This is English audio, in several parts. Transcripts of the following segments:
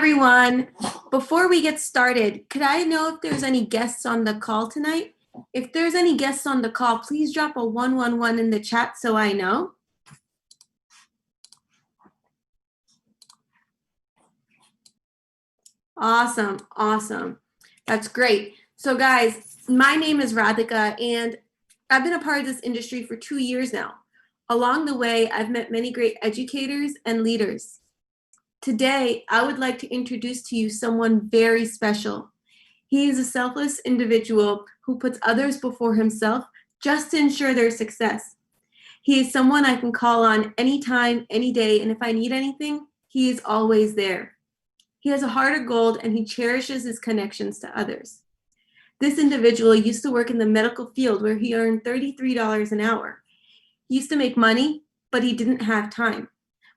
everyone. Before we get started, could I know if there's any guests on the call tonight? If there's any guests on the call, please drop a 111 in the chat so I know. Awesome, awesome. That's great. So guys, my name is Radhika and I've been a part of this industry for 2 years now. Along the way, I've met many great educators and leaders. Today, I would like to introduce to you someone very special. He is a selfless individual who puts others before himself just to ensure their success. He is someone I can call on anytime, any day, and if I need anything, he is always there. He has a heart of gold and he cherishes his connections to others. This individual used to work in the medical field where he earned $33 an hour. He used to make money, but he didn't have time.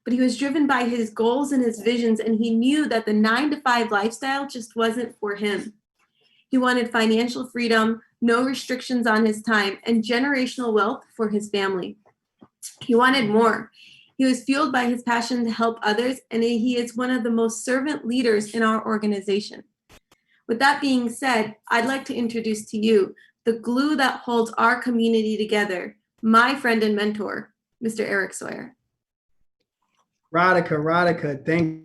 But he was driven by his goals and his visions, and he knew that the 9-to-5 lifestyle just wasn't for him. He wanted financial freedom, no restrictions on his time, and generational wealth for his family. He wanted more. He was fueled by his passion to help others, and he is one of the most servant leaders in our organization. With that being said, I'd like to introduce to you the glue that holds our community together, my friend and mentor, Mr. Eric Sawyer. Radhika, thank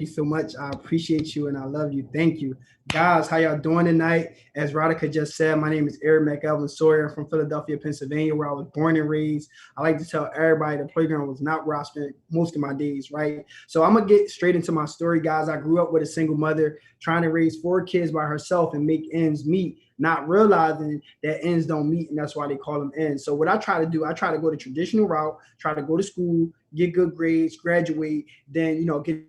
you so much. I appreciate you and I love you. Thank you. Guys, how y'all doing tonight? As Radhika just said, my name is Eric Sawyer from Philadelphia, Pennsylvania, where I was born and raised. I like to tell everybody the playground was not where I spent most of my days, right? So I'm going to get straight into my story, guys. I grew up with a single mother trying to raise 4 kids by herself and make ends meet, not realizing that ends don't meet, and that's why they call them ends. So what I try to do, I try to go the traditional route, try to go to school, get good grades, graduate, then, get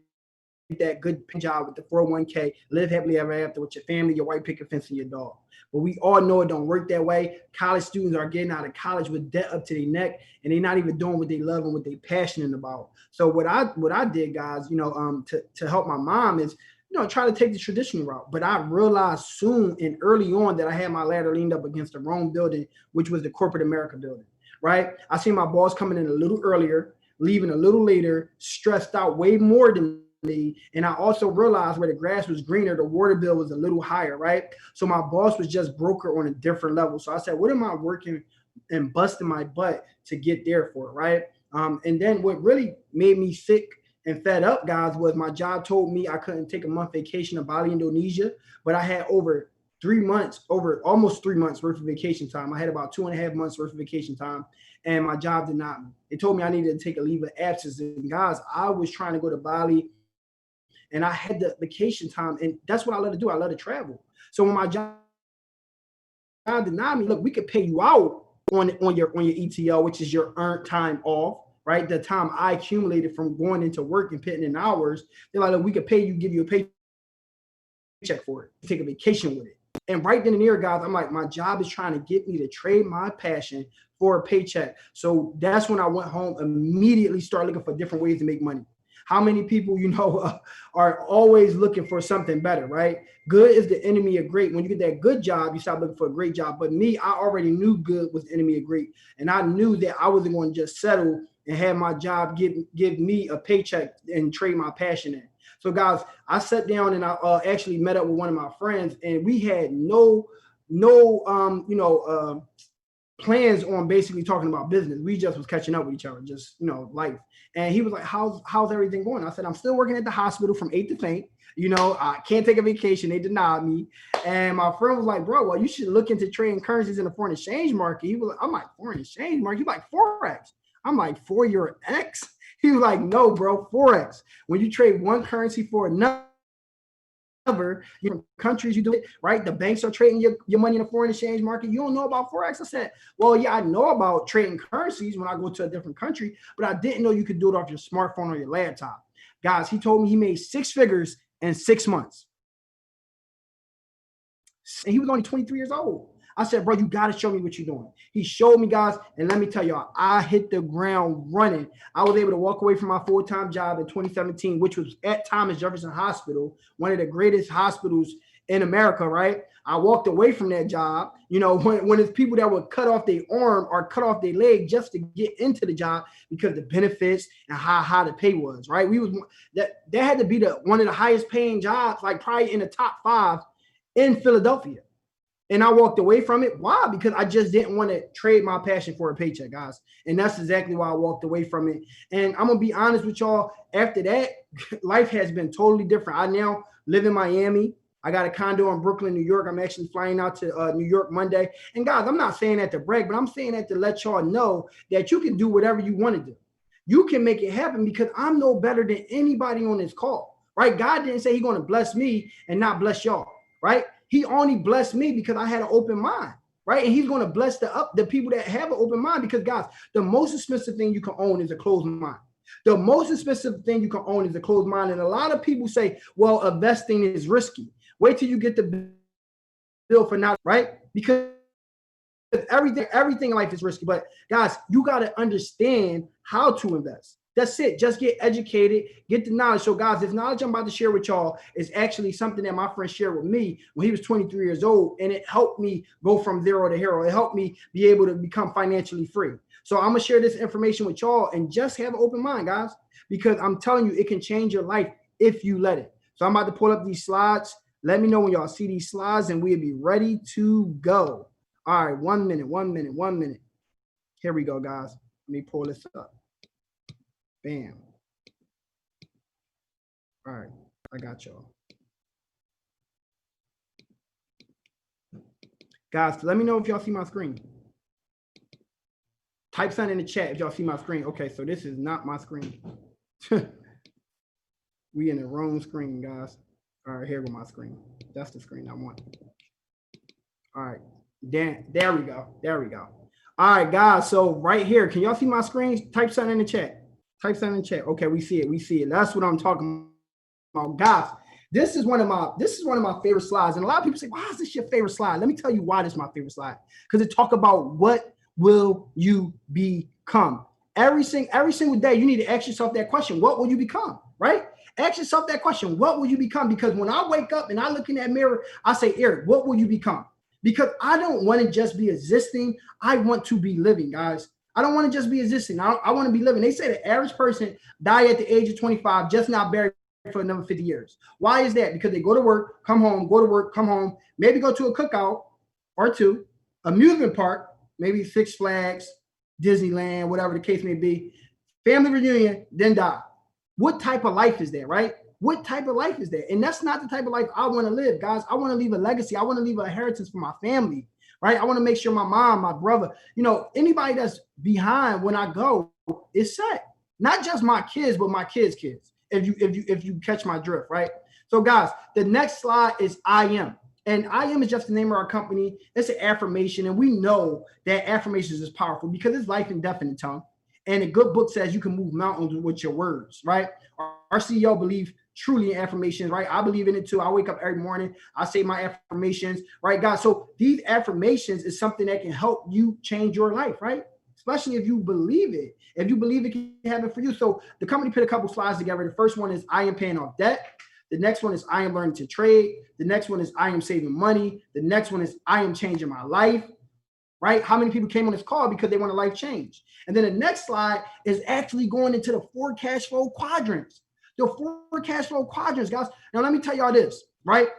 that good job with the 401k, live happily ever after with your family, your white picket fence, and your dog. But we all know it don't work that way. College students are getting out of college with debt up to their neck, and they're not even doing what they love and what they're passionate about. So what I did, guys, to help my mom is, try to take the traditional route. But I realized soon and early on that I had my ladder leaned up against the wrong building, which was the corporate America building, right? I seen my boss coming in a little earlier, leaving a little later, stressed out way more than me. And I also realized where the grass was greener, the water bill was a little higher, right? So my boss was just broker on a different level. So I said, what am I working and busting my butt to get there for, right? And then what really made me sick and fed up, guys, was my job told me I couldn't take a month vacation to Bali, Indonesia, but I had over almost 3 months worth of vacation time. I had about 2.5 months worth of vacation time, and my job denied me. They told me I needed to take a leave of absence. And guys, I was trying to go to Bali, and I had the vacation time, and that's what I love to do. I love to travel. So when my job denied me, look, we could pay you out on your ETL, which is your earned time off, right? The time I accumulated from going into work and putting in hours. They're like, look, we could pay you, give you a paycheck for it, take a vacation with it. And right then and there, guys, I'm like, my job is trying to get me to trade my passion for a paycheck. So that's when I went home, immediately started looking for different ways to make money. How many people, are always looking for something better, right? Good is the enemy of great. When you get that good job, you stop looking for a great job. But me, I already knew good was the enemy of great. And I knew that I wasn't going to just settle and have my job give me a paycheck and trade my passion in. So guys, I sat down and I actually met up with one of my friends, and we had no plans on basically talking about business. We just was catching up with each other, just, life. And he was like, how's everything going? I said, I'm still working at the hospital from 8 to 8. I can't take a vacation. They denied me. And my friend was like, bro, well, you should look into trading currencies in the foreign exchange market. I'm like, foreign exchange market? He's like, Forex. I'm like, for your ex? He was like, no, bro, Forex. When you trade one currency for another, countries, you do it, right? The banks are trading your money in the foreign exchange market. You don't know about Forex? I said, well, yeah, I know about trading currencies when I go to a different country, but I didn't know you could do it off your smartphone or your laptop. Guys, he told me he made 6 figures in 6 months. And he was only 23 years old. I said, bro, you got to show me what you're doing. He showed me, guys, and let me tell y'all, I hit the ground running. I was able to walk away from my full-time job in 2017, which was at Thomas Jefferson Hospital, one of the greatest hospitals in America, right? I walked away from that job. You know, when it's people that would cut off their arm or cut off their leg just to get into the job because the benefits and how high the pay was, right? That had to be one of the highest paying jobs, like probably in the top 5 in Philadelphia. And I walked away from it. Why? Because I just didn't want to trade my passion for a paycheck, guys. And that's exactly why I walked away from it. And I'm going to be honest with y'all. After that, life has been totally different. I now live in Miami. I got a condo in Brooklyn, New York. I'm actually flying out to New York Monday. And guys, I'm not saying that to brag, but I'm saying that to let y'all know that you can do whatever you want to do. You can make it happen because I'm no better than anybody on this call, right? God didn't say he's going to bless me and not bless y'all, right? He only blessed me because I had an open mind, right? And he's going to bless the people that have an open mind because, guys, the most expensive thing you can own is a closed mind. The most expensive thing you can own is a closed mind. And a lot of people say, well, investing is risky. Wait till you get the bill for not, right? Because everything in life is risky. But, guys, you got to understand how to invest. That's it. Just get educated, get the knowledge. So, guys, this knowledge I'm about to share with y'all is actually something that my friend shared with me when he was 23 years old, and it helped me go from zero to hero. It helped me be able to become financially free. So I'm going to share this information with y'all and just have an open mind, guys, because I'm telling you, it can change your life if you let it. So I'm about to pull up these slides. Let me know when y'all see these slides, and we'll be ready to go. All right, 1 minute. Here we go, guys. Let me pull this up. Bam. All right, I got y'all. Guys, let me know if y'all see my screen. Type something in the chat if y'all see my screen. Okay, so this is not my screen. We in the wrong screen, guys. All right, here go my screen. That's the screen I want. All right, there we go. All right, guys, so right here, can y'all see my screen? Type something in the chat. Okay, we see it. That's what I'm talking about, guys. This is one of my favorite slides, and a lot of people say, "Why is this your favorite slide?" Let me tell you why this is my favorite slide. Because it talk about what will you become. Every single day, you need to ask yourself that question: what will you become? Right? Ask yourself that question: what will you become? Because when I wake up and I look in that mirror, I say, "Eric, what will you become?" Because I don't want to just be existing. I want to be living, guys. I don't want to just be existing. I want to be living. They say the average person die at the age of 25, just not buried for another 50 years. Why is that? Because they go to work, come home, go to work, come home, maybe go to a cookout or two, amusement park, maybe Six Flags, Disneyland, whatever the case may be, family reunion, then die. What type of life is that, right? What type of life is that? And that's not the type of life I want to live, guys. I want to leave a legacy. I want to leave an inheritance for my family. Right? I want to make sure my mom, my brother, anybody that's behind when I go is set. Not just my kids, but my kids' kids. If you catch my drift, right? So, guys, the next slide is I am. And I am is just the name of our company. It's an affirmation. And we know that affirmations is powerful because it's life in definite tongue. And a good book says you can move mountains with your words, right? Our CEO believes truly in affirmations, right? I believe in it too. I wake up every morning. I say my affirmations, right, guys? So these affirmations is something that can help you change your life, right? Especially if you believe it. If you believe it can happen for you. So the company put a couple slides together. The first one is I am paying off debt. The next one is I am learning to trade. The next one is I am saving money. The next one is I am changing my life, right? How many people came on this call because they want a life change? And then the next slide is actually going into the 4 cash flow quadrants. The 4 cash flow quadrants, guys. Now, let me tell y'all this, right?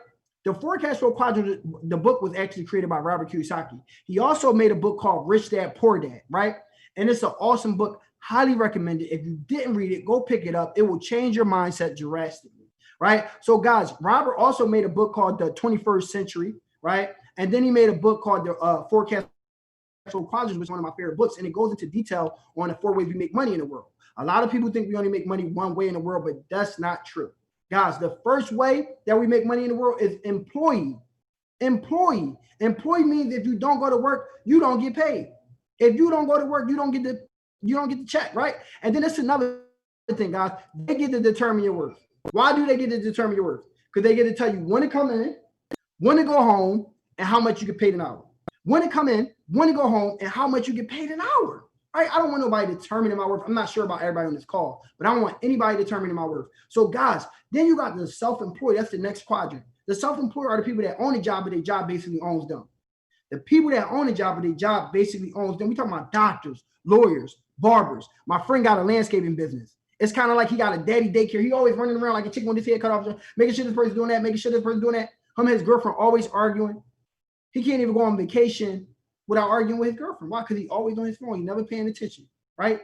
The 4 cash flow quadrants, the book was actually created by Robert Kiyosaki. He also made a book called Rich Dad, Poor Dad, right? And it's an awesome book. Highly recommend it. If you didn't read it, go pick it up. It will change your mindset drastically, right? So, guys, Robert also made a book called The 21st Century, right? And then he made a book called The 4 Cash Flow Quadrants, which is one of my favorite books. And it goes into detail on the 4 ways we make money in the world. A lot of people think we only make money one way in the world, but that's not true. Guys, the first way that we make money in the world is employee. Employee means if you don't go to work, you don't get paid. If you don't go to work, you don't get the check, right? And then it's another thing, guys. They get to determine your worth. Why do they get to determine your worth? Because they get to tell you when to come in, when to go home, and how much you get paid an hour. When to come in, when to go home, and how much you get paid an hour. Right? I don't want nobody determining my worth. I'm not sure about everybody on this call, but I don't want anybody determining my worth. So, guys, then you got the self-employed. That's the next quadrant. The self-employed are the people that own a job, but their job basically owns them. The people that own a job, but their job basically owns them. We talking about doctors, lawyers, barbers. My friend got a landscaping business. It's kind of like he got a daddy daycare. He always running around like a chicken with his head cut off, making sure this person's doing that, making sure this person's doing that. Him and his girlfriend always arguing. He can't even go on vacation without arguing with his girlfriend. Why? Because he's always on his phone. He's never paying attention, right?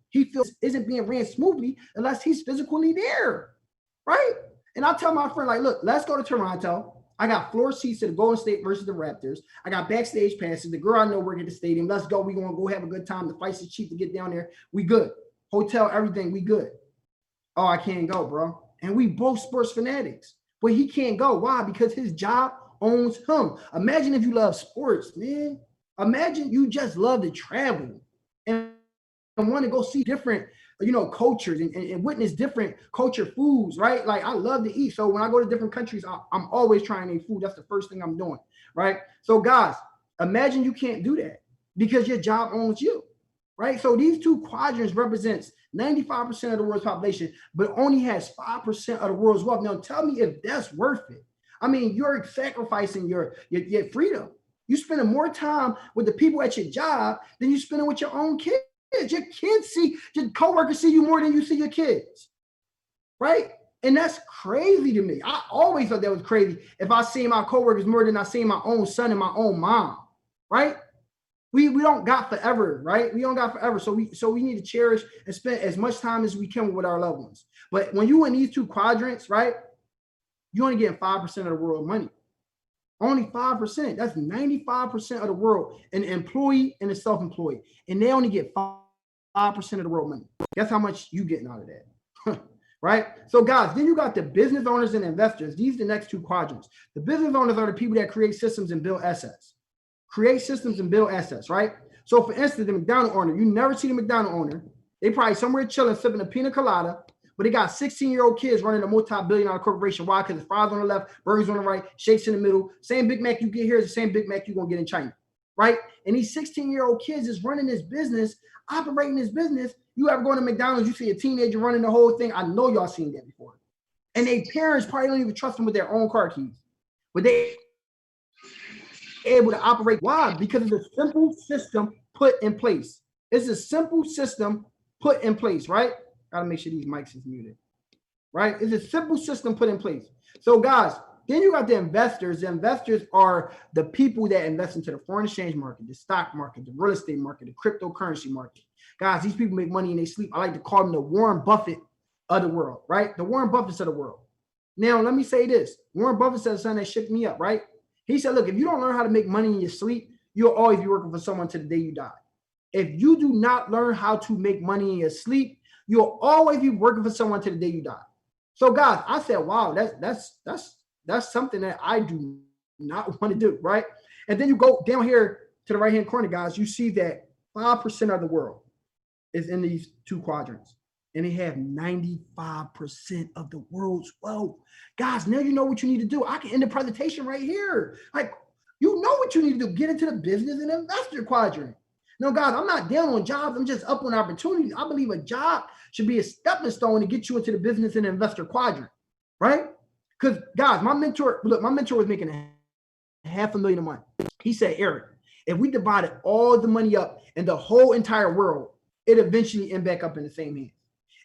He feels isn't being ran smoothly unless he's physically there, right? And I tell my friend, like, look, let's go to Toronto. I got floor seats to the Golden State versus the Raptors. I got backstage passes. The girl I know work at the stadium. Let's go. We're going to go have a good time. The flights is cheap to get down there. We good. Hotel, everything, we good. Oh, I can't go, bro. And we both sports fanatics. But he can't go. Why? Because his job owns him. Imagine if you love sports, man. Imagine you just love to travel and want to go see different, cultures and witness different culture foods, right? Like I love to eat. So when I go to different countries, I'm always trying their food. That's the first thing I'm doing, right? So guys, imagine you can't do that because your job owns you, right? So these two quadrants represents 95% of the world's population, but only has 5% of the world's wealth. Now tell me if that's worth it. I mean, you're sacrificing your freedom. You're spending more time with the people at your job than you're spending with your own kids. Your kids see, your coworkers see you more than you see your kids, right? And that's crazy to me. I always thought that was crazy if I see my coworkers more than I see my own son and my own mom, right? We don't got forever, right? We don't got forever. So we need to cherish and spend as much time as we can with our loved ones. But when you in these two quadrants, right, you only get 5% of the world money. Only 5%. That's 95% of the world, an employee and a self-employed. And they only get 5% of the world money. Guess how much you getting out of that? Right? So guys, then you got the business owners and investors. These are the next two quadrants. The business owners are the people that create systems and build assets. Create systems and build assets, right? So for instance, the McDonald's owner, you never see the McDonald's owner. They probably somewhere chilling, sipping a pina colada, but they got 16-year-old kids running a multi-billion-dollar corporation. Why? Because the fries on the left, burgers on the right, shakes in the middle. Same Big Mac you get here is the same Big Mac you're going to get in China, right? And these 16-year-old kids is running this business, operating this business. You ever go to McDonald's, you see a teenager running the whole thing. I know y'all seen that before. And their parents probably don't even trust them with their own car keys. But they able to operate. Why? Because it's a simple system put in place. It's a simple system put in place, right? Gotta make sure these mics is muted, right? It's a simple system put in place. So guys, then you got the investors. The investors are the people that invest into the foreign exchange market, the stock market, the real estate market, the cryptocurrency market. Guys, these people make money in their sleep. I like to call them the Warren Buffett of the world, right? The Warren Buffetts of the world. Now, let me say this. Warren Buffett said something that shook me up, right? He said, look, if you don't learn how to make money in your sleep, you'll always be working for someone to the day you die. If you do not learn how to make money in your sleep, you'll always be working for someone to the day you die. So guys, I said, wow, that's something that I do not want to do, right? And then you go down here to the right-hand corner, guys, you see that 5% of the world is in these two quadrants. And they have 95% of the world's wealth. Guys, now you know what you need to do. I can end the presentation right here. Like, you know what you need to do. Get into the business and investor quadrant. No, guys, I'm not down on jobs. I'm just up on opportunities. I believe a job should be a stepping stone to get you into the business and investor quadrant, right? Because, guys, my mentor was making $500,000 a month. He said, Eric, if we divided all the money up in the whole entire world, it eventually end back up in the same hands.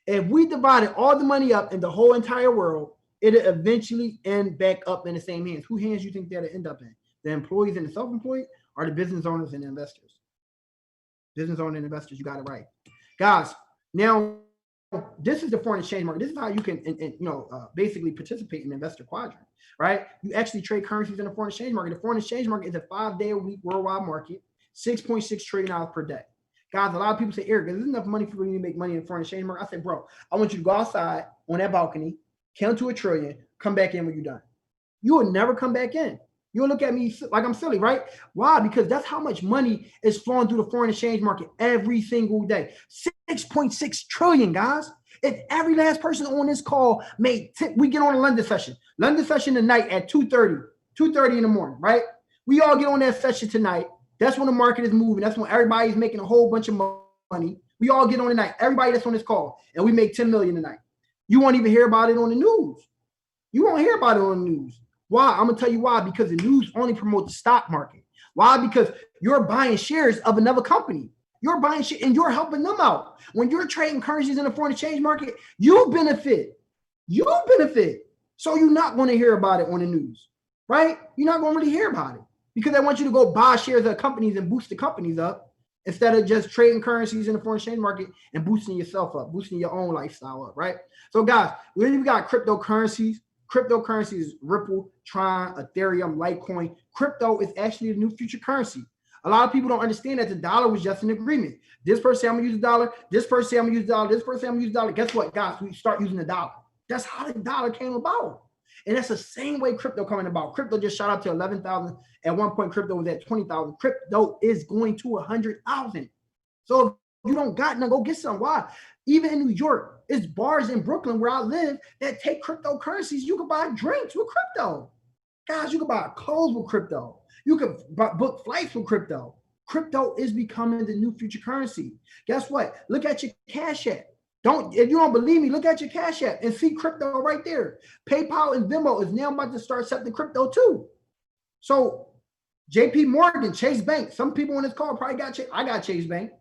If we divided all the money up in the whole entire world, it'll eventually end back up in the same hands. Whose hands you think that'll end up in? The employees and the self-employed, or the business owners and the investors? Business owners and investors, you got it right. Guys, now this is the foreign exchange market. This is how you can basically participate in the investor quadrant, right? You actually trade currencies in the foreign exchange market. The foreign exchange market is a 5-day-a-week worldwide market, $6.6 trillion per day. Guys, a lot of people say, Eric, is there enough money for you to make money in the foreign exchange market? I said, bro, I want you to go outside on that balcony, count to $1 trillion, come back in when you're done. You will never come back in. You'll look at me like I'm silly, right? Why? Because that's how much money is flowing through the foreign exchange market every single day. 6.6 trillion, guys. If every last person on this call we get on a London session tonight at 2:30 in the morning, right? We all get on that session tonight. That's when the market is moving. That's when everybody's making a whole bunch of money. We all get on tonight. Everybody that's on this call, and we make 10 million tonight. You won't even hear about it on the news. You won't hear about it on the news. Why? I'm gonna tell you why. Because the news only promotes the stock market. Why? Because you're buying shares of another company. You're buying shit and you're helping them out. When you're trading currencies in the foreign exchange market, you benefit. You benefit. So you're not going to hear about it on the news, right? You're not going to really hear about it because they want you to go buy shares of companies and boost the companies up instead of just trading currencies in the foreign exchange market and boosting yourself up, boosting your own lifestyle up, right? So guys, when you've got cryptocurrencies is Ripple, Tron, Ethereum, Litecoin. Crypto is actually the new future currency. A lot of people don't understand that the dollar was just an agreement. This person say I'm gonna use the dollar. This person say I'm gonna use the dollar. This person say I'm gonna use the dollar. Guess what, guys? We start using the dollar. That's how the dollar came about. And that's the same way crypto coming about. Crypto just shot up to 11,000. At one point, crypto was at 20,000. Crypto is going to 100,000. So if you don't got none, go get some. Why? Even in New York, it's bars in Brooklyn where I live that take cryptocurrencies. You can buy drinks with crypto. Guys, you can buy clothes with crypto. You can book flights with crypto. Crypto is becoming the new future currency. Guess what? Look at your Cash App. If you don't believe me, look at your Cash App and see crypto right there. PayPal and Venmo is now about to start accepting crypto too. So JP Morgan, Chase Bank, some people on this call probably got Chase. I got Chase Bank.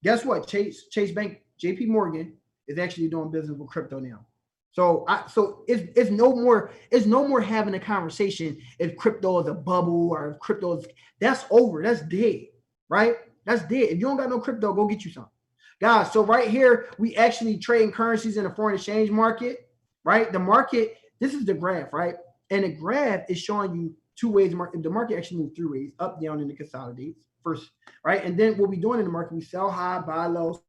Guess what? Chase Bank, JP Morgan is actually doing business with crypto now. So it's no more having a conversation if crypto is a bubble or if crypto is, that's over. That's dead, right? That's dead. If you don't got no crypto, go get you some. Guys, so right here, we actually trading currencies in the foreign exchange market, right? The market, this is the graph, right? And the graph is showing you two ways. The market actually moves three ways, up, down, and it consolidates first, right? And then what we doing in the market, we sell high, buy low,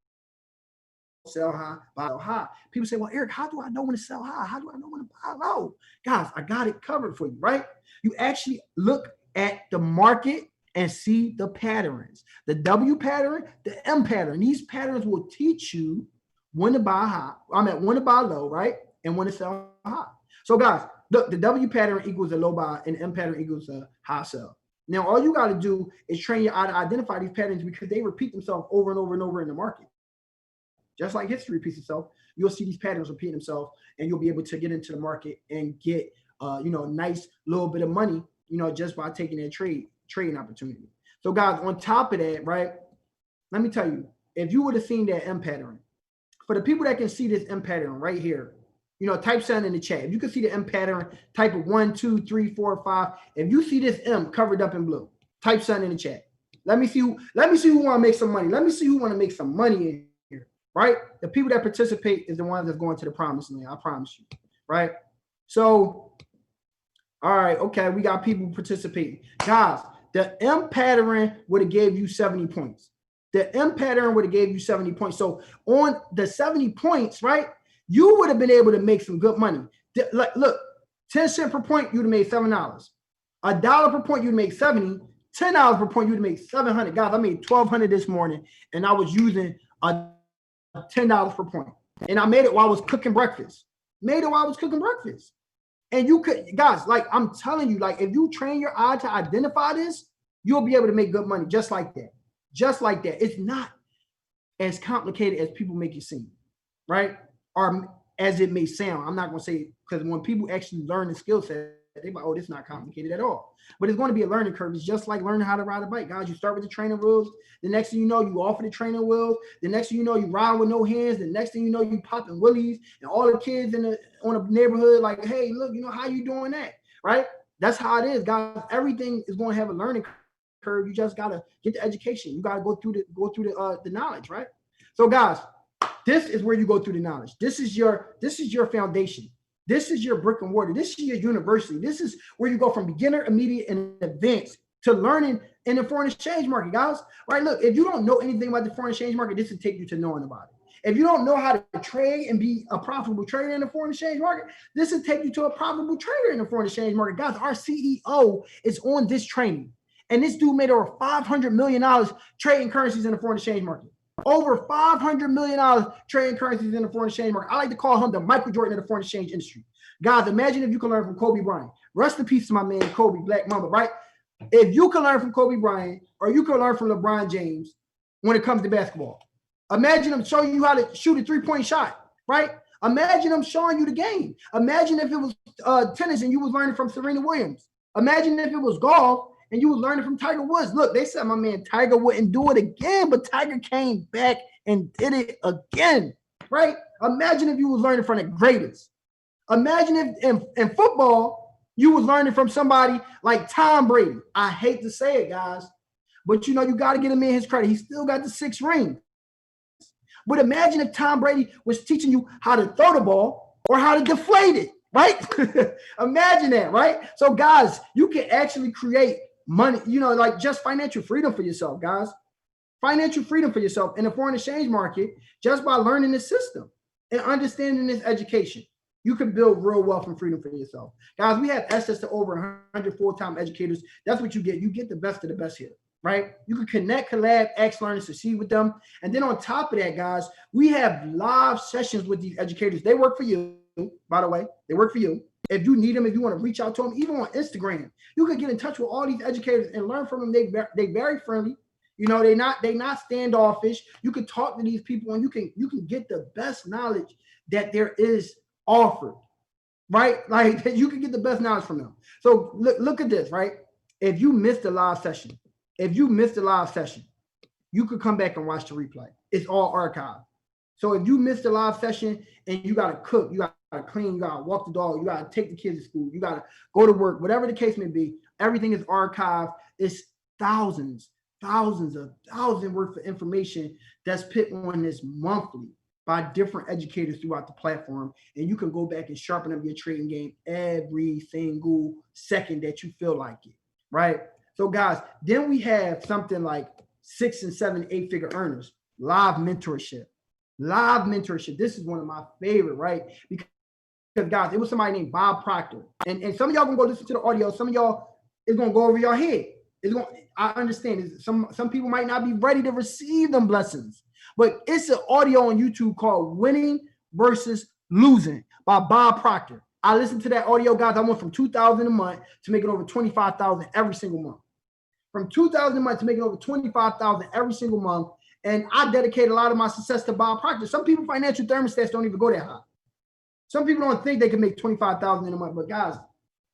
sell high, buy high. People say, well, Eric, how do I know when to sell high? How do I know when to buy low? Guys, I got it covered for you, right? You actually look at the market and see the patterns. The W pattern, the M pattern. These patterns will teach you when to buy high. When to buy low, right? And when to sell high. So guys, look, the W pattern equals a low buy and the M pattern equals a high sell. Now, all you got to do is train your eye to identify these patterns because they repeat themselves over and over and over in the market. Just like history repeats itself, you'll see these patterns repeat themselves and you'll be able to get into the market and get, a nice little bit of money, just by taking that trading opportunity. So guys, on top of that, right, let me tell you, if you would have seen that M pattern, for the people that can see this M pattern right here, type something in the chat. If you can see the M pattern, type of 1, 2, 3, 4, 5. If you see this M covered up in blue, type something in the chat. Let me see who want to make some money. Let me see who want to make some money in here, right? The people that participate is the ones that's going to the promised land. I promise you, right? So, all right, okay, we got people participating. Guys, the M pattern would have gave you 70 points. The M pattern would have gave you 70 points. So on the 70 points, right, you would have been able to make some good money. Look, 10 cents per point, you'd have made $7. $1 per point, you'd make 70. $10 per point, you'd make 700. Guys, I made 1,200 this morning, and I was using $10 per point. And I made it while I was cooking breakfast. And you could, guys, like I'm telling you, like if you train your eye to identify this, you'll be able to make good money just like that. Just like that. It's not as complicated as people make it seem, right? Or as it may sound. I'm not going to say, because when people actually learn the skill set, they're like, oh, this is not complicated at all. But it's going to be a learning curve. It's just like learning how to ride a bike. Guys, you start with the training wheels. The next thing you know, you offer the training wheels. The next thing you know, you ride with no hands. The next thing you know, you popping willies. And all the kids on a neighborhood like, hey, look, how you doing that, right? That's how it is, guys. Everything is going to have a learning curve. You just got to get the education. You got to go through the knowledge, right? So, guys, this is where you go through the knowledge. This is your foundation. This is your brick and mortar. This is your university. This is where you go from beginner, immediate, and advanced to learning in the foreign exchange market, guys. Right? Look, if you don't know anything about the foreign exchange market, this will take you to knowing about it. If you don't know how to trade and be a profitable trader in the foreign exchange market, this will take you to a profitable trader in the foreign exchange market. Guys, our CEO is on this training. And this dude made over $500 million trading currencies in the foreign exchange market. Over $500 million trading currencies in the foreign exchange market. I like to call him the Michael Jordan of the foreign exchange industry. Guys, imagine if you can learn from Kobe Bryant. Rest in peace to my man, Kobe, Black Mamba, right? If you can learn from Kobe Bryant or you can learn from LeBron James when it comes to basketball. Imagine him showing you how to shoot a three-point shot, right? Imagine him showing you the game. Imagine if it was tennis and you was learning from Serena Williams. Imagine if it was golf and you was learning from Tiger Woods. Look, they said my man Tiger wouldn't do it again, but Tiger came back and did it again, right? Imagine if you was learning from the greatest. Imagine if in football, you was learning from somebody like Tom Brady. I hate to say it, guys, but you got to get him in his credit. He still got the 6 rings. But imagine if Tom Brady was teaching you how to throw the ball or how to deflate it, right? Imagine that, right? So, guys, you can actually create money, like just financial freedom for yourself, guys. Financial freedom for yourself in the foreign exchange market just by learning the system and understanding this education. You can build real wealth and freedom for yourself. Guys, we have access to over 100 full-time educators. That's what you get. You get the best of the best here, right? You can connect, collab, ask, learn, and succeed with them. And then on top of that, guys, we have live sessions with these educators. They work for you, by the way. They work for you. If you need them, if you want to reach out to them, even on Instagram, you can get in touch with all these educators and learn from them. They very friendly. They're not standoffish. You can talk to these people and you can get the best knowledge that there is offered, right? Like you can get the best knowledge from them. So look at this, right? If you missed a live session, you could come back and watch the replay. It's all archived. So if you missed a live session and you got to cook, you got to clean, you got to walk the dog, you got to take the kids to school, you got to go to work, whatever the case may be, everything is archived. It's thousands worth of information that's put on this monthly by different educators throughout the platform. And you can go back and sharpen up your trading game every single second that you feel like it, right? So guys, then we have something like 6 and 7, 8-figure earners, live mentorship. This is one of my favorite, right? Because guys, it was somebody named Bob Proctor. And some of y'all gonna go listen to the audio. Some of y'all is gonna go over your head. I understand some people might not be ready to receive them blessings, but it's an audio on YouTube called Winning versus Losing by Bob Proctor. I listened to that audio, guys. I went from $2,000 a month to making over $25,000 every single month. From $2,000 a month to making over $25,000 every single month. And I dedicate a lot of my success to Bob Proctor. Some people financial thermostats don't even go that high. Some people don't think they can make $25,000 in a month, but guys,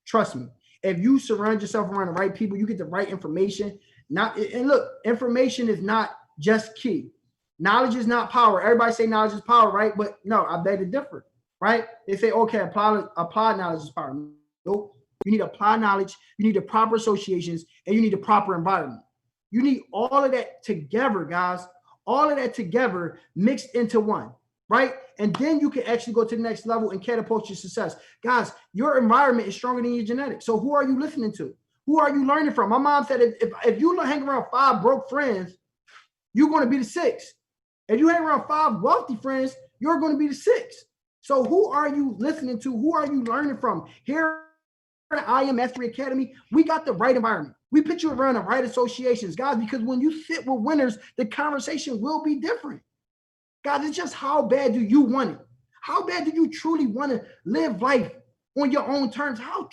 trust me. If you surround yourself around the right people, you get the right information. And look, information is not just key. Knowledge is not power. Everybody say knowledge is power, right? But no, I beg to differ, right? They say, okay, applied knowledge is power. Nope. You need applied knowledge. You need the proper associations, and you need the proper environment. You need all of that together, guys. All of that together mixed into one, right? And then you can actually go to the next level and catapult your success. Guys, your environment is stronger than your genetics. So who are you listening to? Who are you learning from? My mom said if you hang around 5 broke friends, you're going to be the 6th. If you hang around 5 wealthy friends, you're going to be the 6th. So who are you listening to? Who are you learning from? Here at I Am Mastery Academy, we got the right environment. We put you around the right associations, guys, because when you sit with winners, the conversation will be different. Guys, it's just how bad do you want it? How bad do you truly want to live life on your own terms? How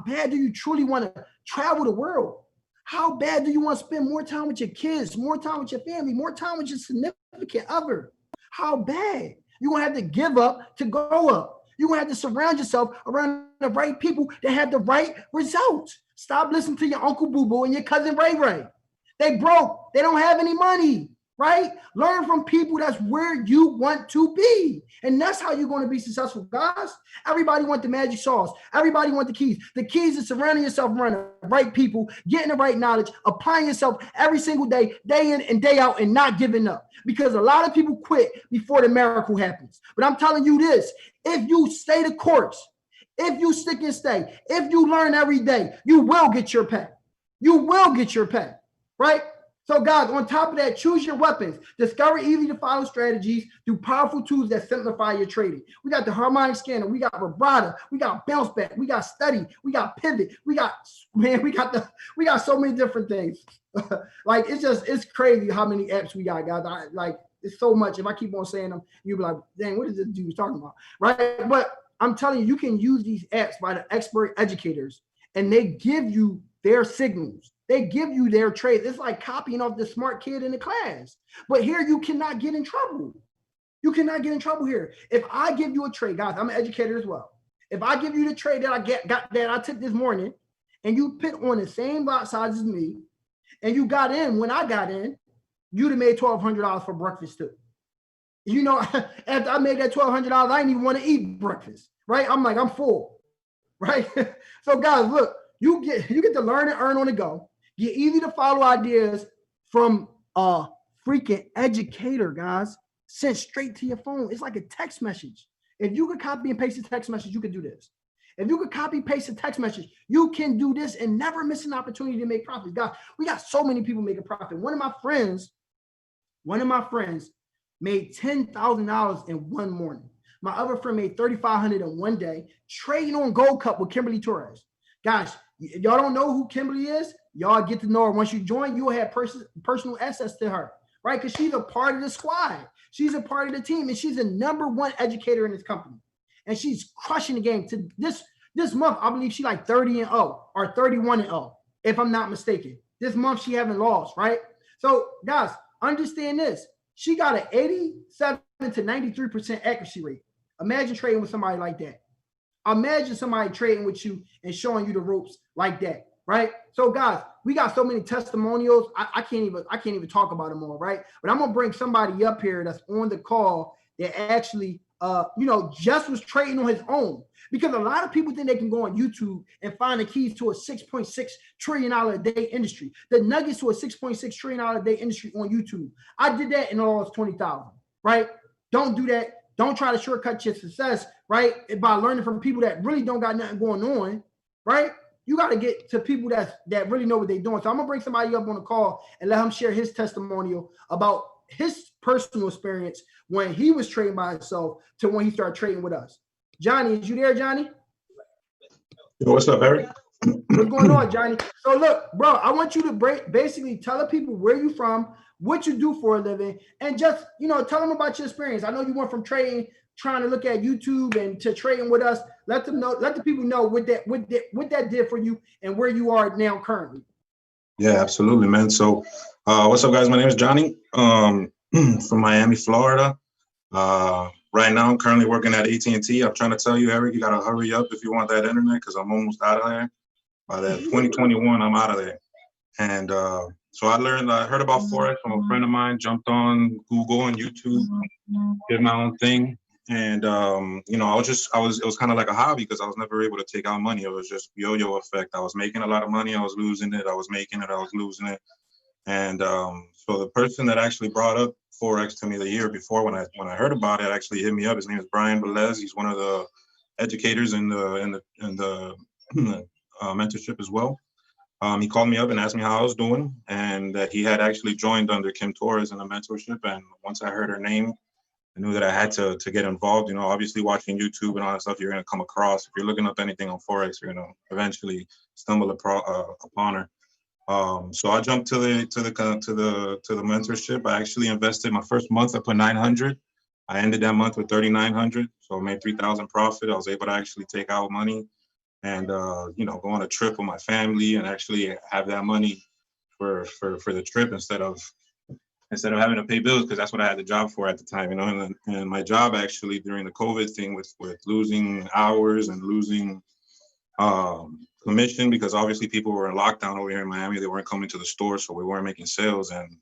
bad do you truly want to travel the world? How bad do you want to spend more time with your kids, more time with your family, more time with your significant other? How bad? You're going to have to give up to go up. You're going to have to surround yourself around the right people that have the right results. Stop listening to your Uncle Boo Boo and your cousin Ray Ray. They broke. They don't have any money, right? Learn from people that's where you want to be. And that's how you're going to be successful, guys. Everybody wants the magic sauce. Everybody wants the keys. The keys is surrounding yourself around the right people, getting the right knowledge, applying yourself every single day in and day out, and not giving up. Because a lot of people quit before the miracle happens. But I'm telling you this, if you stay the course, if you stick and stay, if you learn every day, you will get your pay. You will get your pay, right? So guys, on top of that, choose your weapons. Discover easy to follow strategies through powerful tools that simplify your trading. We got the harmonic scanner, we got vibrato, we got bounce back, we got study, we got pivot, we got so many different things. Like it's crazy how many apps we got, guys. It's so much. If I keep on saying them, you'll be like, dang, what is this dude talking about? Right? But I'm telling you, you can use these apps by the expert educators, and they give you their signals. They give you their trades. It's like copying off the smart kid in the class. But here you cannot get in trouble. You cannot get in trouble here. If I give you a trade, guys, I'm an educator as well. If I give you the trade that I took this morning, and you put on the same lot size as me, and you got in when I got in, you'd have made $1,200 for breakfast too. You know, after I made that $1,200, I didn't even want to eat breakfast, right? I'm like, I'm full, right? So guys, look, you get to learn and earn on the go. Get easy to follow ideas from a freaking educator, guys. Sent straight to your phone. It's like a text message. If you could copy and paste a text message, you could do this. If you could copy paste a text message, you can do this and never miss an opportunity to make profits. Guys, we got so many people making profit. One of my friends made $10,000 in one morning. My other friend made $3,500 in one day, trading on Gold Cup with Kimberly Torres. Guys, y'all don't know who Kimberly is? Y'all get to know her. Once you join, you'll have personal access to her, right? Because she's a part of the squad. She's a part of the team, and she's the #1 educator in this company. And she's crushing the game. To this month, I believe she's like 30-0 or 31-0, if I'm not mistaken. This month she haven't lost, right? So guys, understand this. She got an 87 to 93% accuracy rate. Imagine trading with somebody like that. Imagine somebody trading with you and showing you the ropes like that, right? So guys, we got so many testimonials. I can't even talk about them all, right? But I'm gonna bring somebody up here that's on the call that actually just was trading on his own. Because a lot of people think they can go on YouTube and find the keys to a $6.6 trillion a day industry, the nuggets to a $6.6 trillion a day industry on YouTube. I did that and I lost 20,000, right? Don't do that. Don't try to shortcut your success, right? By learning from people that really don't got nothing going on, right? You got to get to people that really know what they're doing. So I'm gonna bring somebody up on the call and let him share his testimonial about his personal experience when he was trading by himself to when he started trading with us. Johnny, is you there, Johnny? Yo, what's up, Eric? What's going on, Johnny? So look, bro, I want you to basically tell the people where you from, what you do for a living, and just, tell them about your experience. I know you went from trading, trying to look at YouTube and to trading with us. Let the people know what that did for you and where you are now currently. Yeah, absolutely, man. So what's up, guys? My name is Johnny, from Miami, Florida. Right now, I'm currently working at AT&T. I'm trying to tell you, Eric, you got to hurry up if you want that internet, because I'm almost out of there. By that 2021, I'm out of there. And so I heard about Forex from a friend of mine, jumped on Google and YouTube, did my own thing. And, it was kind of like a hobby because I was never able to take out money. It was just yo-yo effect. I was making a lot of money. I was losing it. I was making it. I was losing it. And so the person that actually brought up Forex to me the year before, when I heard about it, actually hit me up. His name is Brian Velez. He's one of the educators in the mentorship as well. He called me up and asked me how I was doing, and that he had actually joined under Kim Torres in the mentorship. And once I heard her name, I knew that I had to get involved. Obviously watching YouTube and all that stuff, you're going to come across. If you're looking up anything on Forex, you're going to eventually stumble upon her. So I jumped to the mentorship. I actually invested my first month. I put 900. I ended that month with 3,900. So I made 3,000 profit. I was able to actually take out money and go on a trip with my family and actually have that money for the trip instead of having to pay bills, because that's what I had the job for at the time, and my job actually during the COVID thing with losing hours and losing commission, because obviously people were in lockdown over here in Miami. They weren't coming to the store, so we weren't making sales, and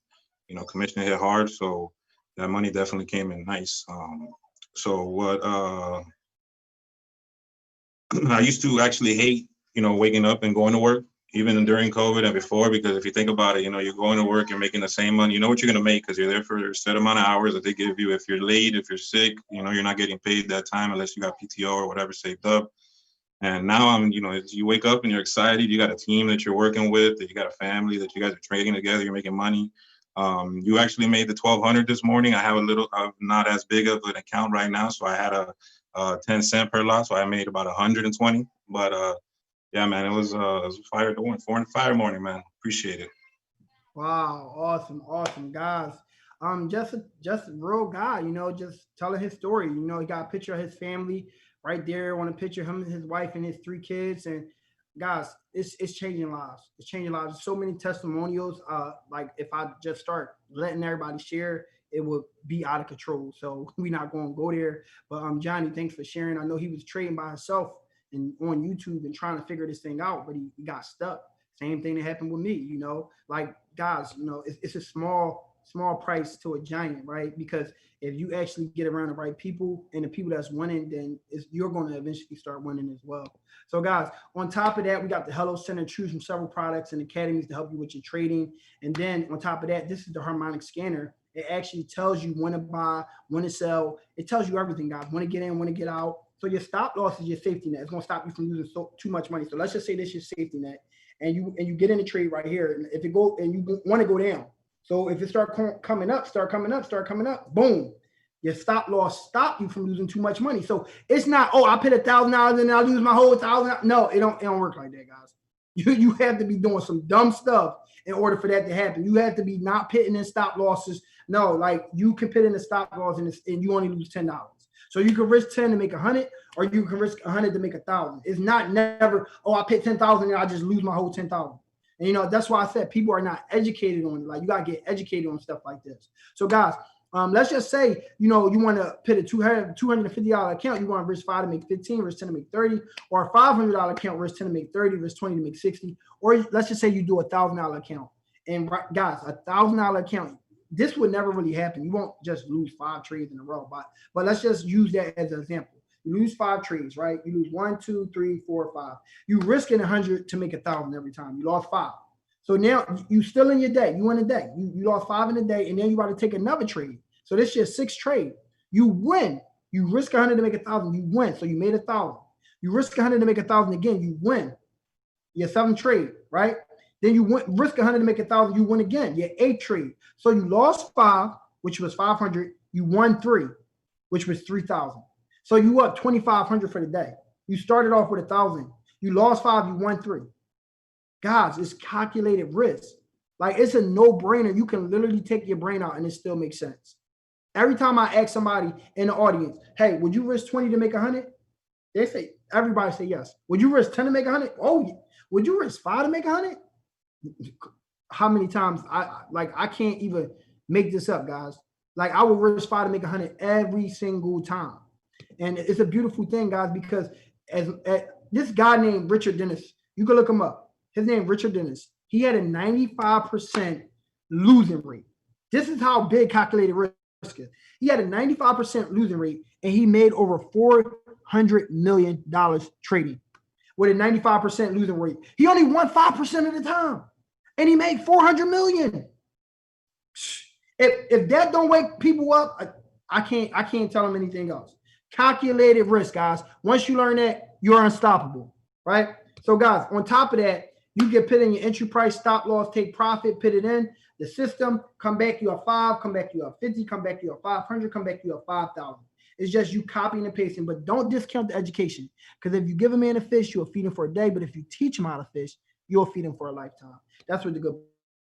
commission hit hard. So that money definitely came in nice. So what I used to actually hate, waking up and going to work, even during COVID and before, because if you think about it, you're going to work, you're making the same money, you know what you're going to make because you're there for a set amount of hours that they give you. If you're late, if you're sick, you're not getting paid that time unless you got PTO or whatever saved up. And now you wake up and you're excited. You got a team that you're working with, that you got a family, that you guys are trading together, you're making money. You actually made the 1,200 this morning. I have not as big of an account right now. So I had a 10 cent per lot. So I made about 120, but yeah, man, it was fire morning, man. Appreciate it. Wow, awesome, guys. Just a real guy, just telling his story. He got a picture of his family right there on a picture, him and his wife and his 3 kids. And guys, it's changing lives. It's changing lives. So many testimonials. Like if I just start letting everybody share, it would be out of control. So we're not going to go there. But Johnny, thanks for sharing. I know he was trading by himself and on YouTube and trying to figure this thing out, but he got stuck. Same thing that happened with me, you know, like guys, you know, it's a small price to a giant, right? Because if you actually get around the right people and the people that's winning, then you're going to eventually start winning as well. So guys, on top of that, we got the Hello Center, choose from several products and academies to help you with your trading. And then on top of that, this is the harmonic scanner. It actually tells you when to buy, when to sell. It tells you everything, guys, when to get in, when to get out. So your stop loss is your safety net. It's going to stop you from losing too much money. So let's just say this is your safety net. And you get in the trade right here. And if it go and you want to go down, so if it start coming up, boom, your stop loss stop you from losing too much money. So it's not, oh, I put $1,000 and I lose my whole $1,000. No, it don't work like that, guys. You have to be doing some dumb stuff in order for that to happen. You have to be not pitting in stop losses. No, like you can put in the stop loss and you only lose $10. So you can risk 10 to make 100, or you can risk 100 to make 1,000. It's not never, oh, I put 10,000 and I just lose my whole 10,000. And, you know, that's why I said people are not educated on it. Like, you got to get educated on stuff like this. So, guys, let's just say, you know, you want to put a $250 account. You want to risk 5 to make 15, risk 10 to make 30, or a $500 account, risk 10 to make 30, risk 20 to make 60. Or let's just say you do a $1,000 account. And, guys, a $1,000 account, this would never really happen. You won't just lose 5 trades in a row. But let's just use that as an example. You lose 5 trades, right? You lose 1, 2, 3, 4, 5. You risking 100 to make 1,000 every time. You lost 5. So now you still in your day. You in a day. You lost 5 in a day, and then you about to take another trade. So this is your 6th trade. You win. You risk 100 to make 1,000. You win. So you made 1,000. You risk 100 to make 1,000 again. You win. Your 7th trade, right? Then you risk 100 to make 1,000. You win again. Your 8th trade. So you lost 5, which was 500. You won 3, which was 3,000. So you up 2,500 for the day. You started off with 1,000. You lost 5. You won 3. Guys, it's calculated risk. Like, it's a no-brainer. You can literally take your brain out and it still makes sense. Every time I ask somebody in the audience, hey, would you risk 20 to make 100? They say, everybody say yes. Would you risk 10 to make 100? Oh, yeah. Would you risk 5 to make 100? How many times? I can't even make this up, guys. Like, I would risk 5 to make 100 every single time. And it's a beautiful thing, guys, because as this guy named Richard Dennis, you can look him up. His name Richard Dennis. He had a 95% losing rate. This is how big calculated risk is. He had a 95% losing rate, and he made over $400 million trading with a 95% losing rate. He only won 5% of the time, and he made $400 million. If that don't wake people up, I can't tell them anything else. Calculated risk, guys. Once you learn that, you're unstoppable, right? So, guys, on top of that, you get put in your entry price, stop loss, take profit, put it in the system, come back, you have 5, come back, you have 50, come back, you have 500, come back, you have 5,000. It's just you copying and pasting, but don't discount the education, because if you give a man a fish, you'll feed him for a day, but if you teach him how to fish, you'll feed him for a lifetime. That's what the good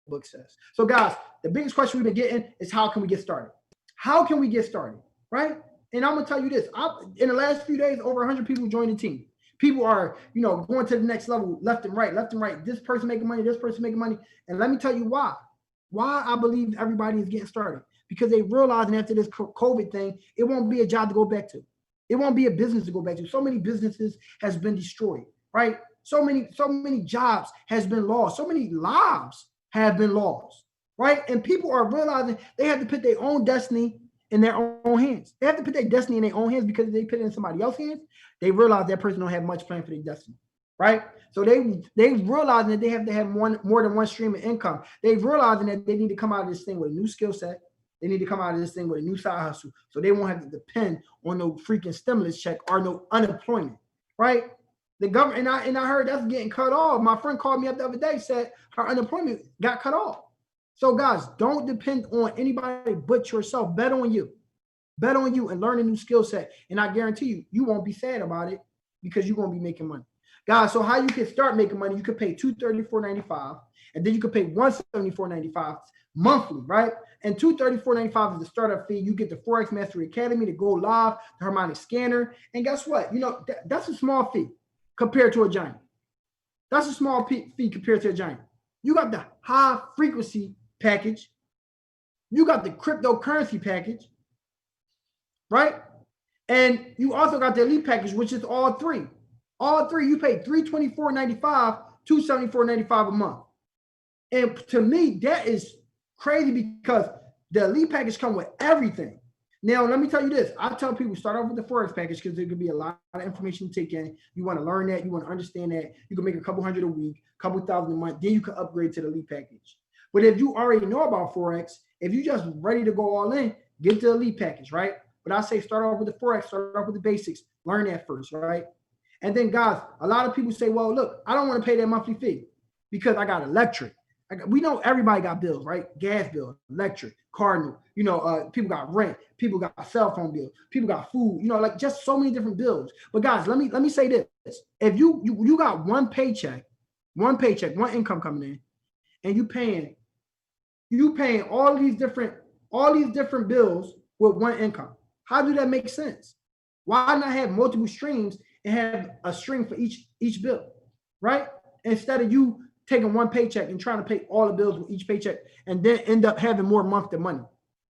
book says. So, guys, the biggest question we've been getting is, how can we get started? How can we get started, right? And I'm going to tell you this. In the last few days, over 100 people joined the team. People are, you know, going to the next level, left and right, left and right. This person making money, this person making money. And let me tell you why. Why I believe everybody is getting started. Because they realizing after this COVID thing, it won't be a job to go back to. It won't be a business to go back to. So many businesses has been destroyed, right? So many jobs has been lost. So many lives have been lost, right? And people are realizing they have to put their own destiny in their own hands. They have to put their destiny in their own hands, because if they put it in somebody else's hands, they realize that person don't have much plan for their destiny, right? So they realizing that they have to have more than one stream of income. They've realizing that they need to come out of this thing with a new skill set. They need to come out of this thing with a new side hustle, so they won't have to depend on no freaking stimulus check or no unemployment, right? The government, and I heard that's getting cut off. My friend called me up the other day, said her unemployment got cut off. So, guys, don't depend on anybody but yourself. Bet on you. Bet on you and learn a new skill set. And I guarantee you, you won't be sad about it, because you're going to be making money. Guys, so how you can start making money, you can pay $234.95, and then you can pay $174.95 monthly, right? And $234.95 is the startup fee. You get the Forex Mastery Academy to go live, the harmonic scanner. And guess what? You know, that's a small fee compared to a giant. That's a small fee compared to a giant. You got the high frequency package, You got the cryptocurrency package, right? And you also got the elite package, which is all three. All three, you pay $324.95, $274.95 a month. And to me, that is crazy because the elite package comes with everything. Now, let me tell you this. I tell people start off with the Forex package because there could be a lot of information to take in. You want to learn that. You want to understand that. You can make a couple hundred a week, couple thousand a month. Then you can upgrade to the elite package. But if you already know about Forex, if you just ready to go all in, get the elite package, right? But I say start off with the Forex, start off with the basics. Learn that first, right? And then, guys, a lot of people say, well, look, I don't want to pay that monthly fee because I got electric. We know everybody got bills, right? Gas bill, electric, car note. People got rent, people got cell phone bills, people got food. Like just so many different bills. But guys, let me say this: if you got one paycheck, one income coming in, and you paying all these different bills with one income, how do that make sense? Why not have multiple streams and have a string for each bill, right? Instead of you taking one paycheck and trying to pay all the bills with each paycheck and then end up having more month than money.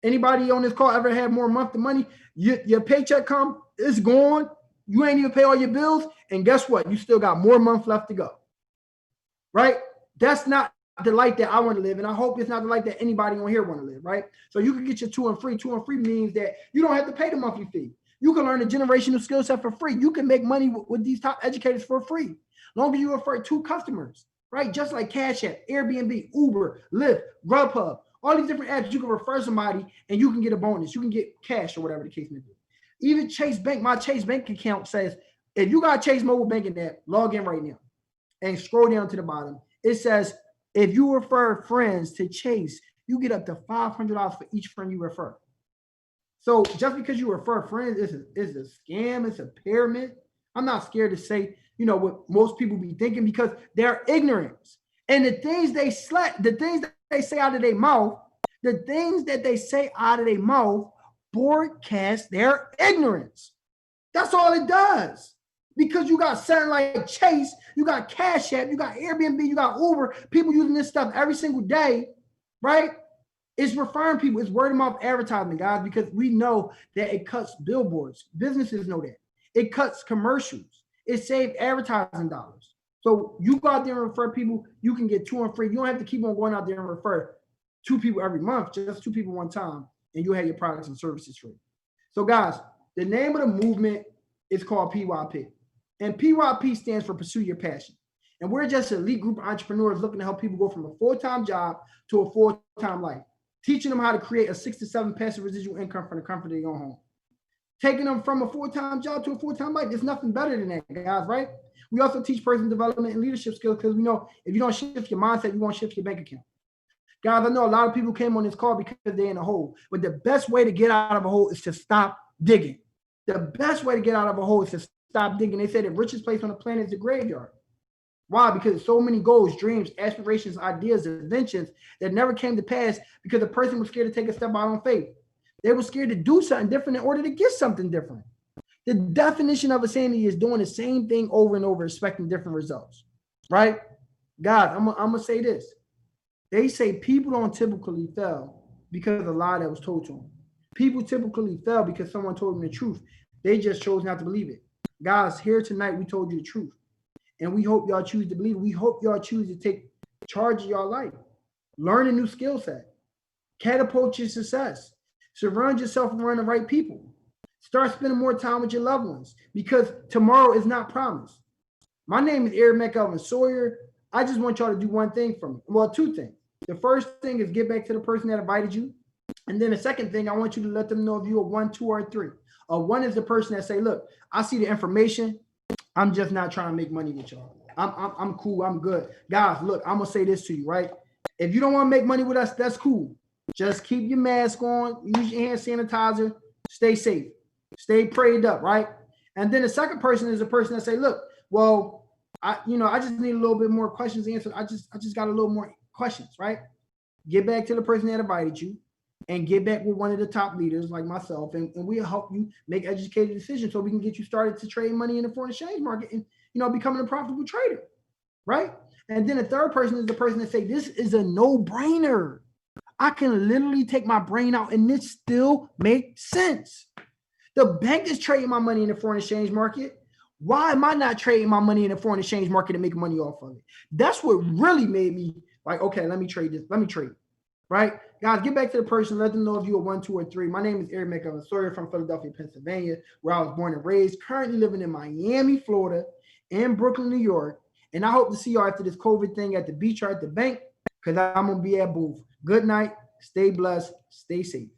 Anybody on this call ever have more month than money? Your paycheck come, it's gone. You ain't even pay all your bills. And guess what? You still got more month left to go, right? That's not the life that I want to live. And I hope it's not the life that anybody on here want to live, right? So you can get your 2 and free. 2 and free means that you don't have to pay the monthly fee. You can learn a generational skill set for free. You can make money with these top educators for free. Long as you refer 2 customers. Right? Just like Cash App, Airbnb, Uber, Lyft, Grubhub, all these different apps, you can refer somebody and you can get a bonus. You can get cash or whatever the case may be. Even Chase Bank, my Chase Bank account says, if you got Chase mobile banking app, log in right now and scroll down to the bottom. It says, if you refer friends to Chase, you get up to $500 for each friend you refer. So just because you refer friends, it's a scam, it's a pyramid. I'm not scared to say, what most people be thinking because they're ignorant. And the things they say out of their mouth, broadcast their ignorance. That's all it does. Because you got something like Chase, you got Cash App, you got Airbnb, you got Uber, people using this stuff every single day, right? It's referring people, it's word of mouth advertising, guys, because we know that it cuts billboards. Businesses know that. It cuts commercials. It saves advertising dollars. So you go out there and refer people, you can get 2 and free. You don't have to keep on going out there and refer 2 people every month, just 2 people one time, and you'll have your products and services free. So guys, the name of the movement is called PYP. And PYP stands for Pursue Your Passion. And we're just an elite group of entrepreneurs looking to help people go from a full-time job to a full-time life, teaching them how to create a 6 to 7 passive residual income from the comfort of their own home. Taking them from a full-time job to a full-time life. There's nothing better than that, guys, right? We also teach personal development and leadership skills because we know if you don't shift your mindset, you won't shift your bank account. Guys, I know a lot of people came on this call because they're in a hole, but the best way to get out of a hole is to stop digging. The best way to get out of a hole is to stop digging. They say the richest place on the planet is the graveyard. Why? Because so many goals, dreams, aspirations, ideas, inventions that never came to pass because the person was scared to take a step out on faith. They were scared to do something different in order to get something different. The definition of insanity is doing the same thing over and over, expecting different results, right? God, I'm gonna say this. They say people don't typically fail because of a lie that was told to them. People typically fail because someone told them the truth. They just chose not to believe it. Guys, here tonight, we told you the truth. And we hope y'all choose to believe it. We hope y'all choose to take charge of your life. Learn a new skill set. Catapult your success. Surround yourself around the right people. Start spending more time with your loved ones because tomorrow is not promised. My name is Eric Sawyer. I just want y'all to do one thing for me. Well, 2 things. The first thing is get back to the person that invited you. And then the second thing, I want you to let them know if you're a 1, 2, or 3. A 1 is the person that say, look, I see the information. I'm just not trying to make money with y'all. I'm cool. I'm good. Guys, look, I'm going to say this to you, right? If you don't want to make money with us, that's cool. Just keep your mask on, use your hand sanitizer, stay safe, stay prayed up, right? And then the second person is the person that say, look, well, I just need a little bit more questions answered. I just got a little more questions, right? Get back to the person that invited you and get back with one of the top leaders like myself, and we'll help you make educated decisions so we can get you started to trade money in the foreign exchange market and, becoming a profitable trader, right? And then the third person is the person that say, this is a no-brainer. I can literally take my brain out and this still makes sense. The bank is trading my money in the foreign exchange market. Why am I not trading my money in the foreign exchange market and making money off of it? That's what really made me like, okay, let me trade this. Let me trade. Right? Guys, get back to the person. Let them know if you're 1, 2, or 3. My name is Eric Sawyer from Philadelphia, Pennsylvania, where I was born and raised, currently living in Miami, Florida, and Brooklyn, New York. And I hope to see y'all after this COVID thing at the beach or at the bank, because I'm going to be at both. Good night. Stay blessed. Stay safe.